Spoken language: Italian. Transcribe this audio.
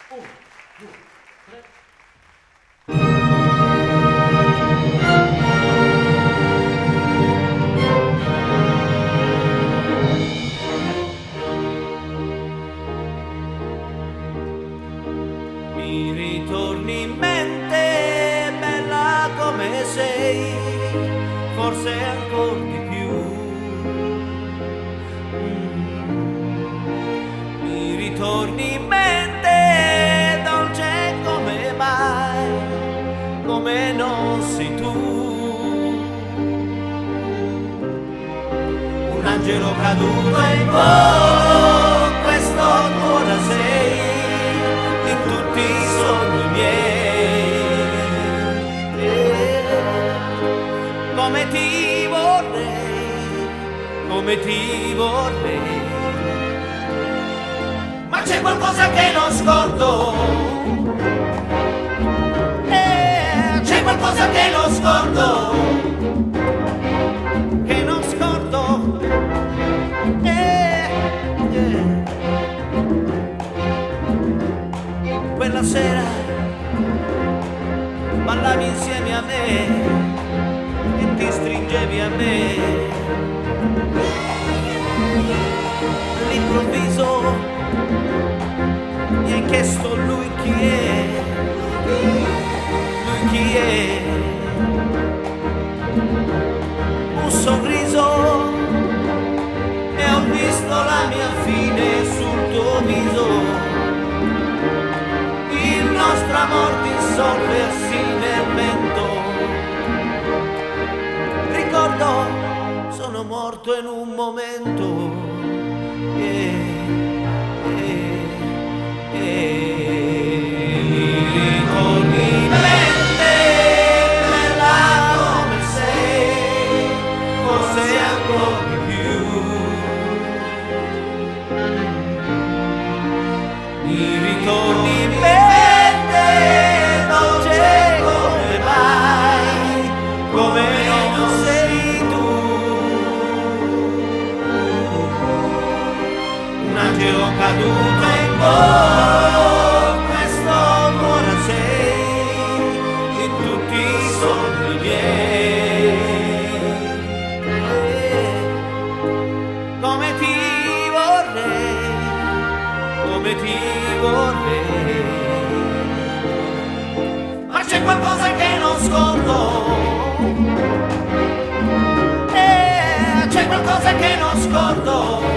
1, 2, 3. Mi ritorni in mente, bella come sei, forse ancora di più. Mi ritorni in mente, dolce come mai, come non sei tu. Un angelo caduto in volo, questo ancora sei, in tutti i sogni miei. Come ti vorrei, come ti vorrei. Ma c'è qualcosa che non scordo, c'è qualcosa che non scordo, che non scordo. Quella sera ballavi insieme a me e ti stringevi a me. All'improvviso mi hai chiesto lui chi è, lui chi è. Un sorriso e ho visto la mia fine sul tuo viso. Il nostro amor dissolversi nel vento. Ricordo, sono morto in un momento. Ritorni in mente, bella come sei, forse ancora di più. Mi ritorni in mente, dolce come mai, come non sei tu. Un angelo caduto in volo, questo ancora sei, in tutti i sogni miei. Come ti vorrei, come ti vorrei. Ma c'è qualcosa che non scordo, c'è qualcosa che non scordo.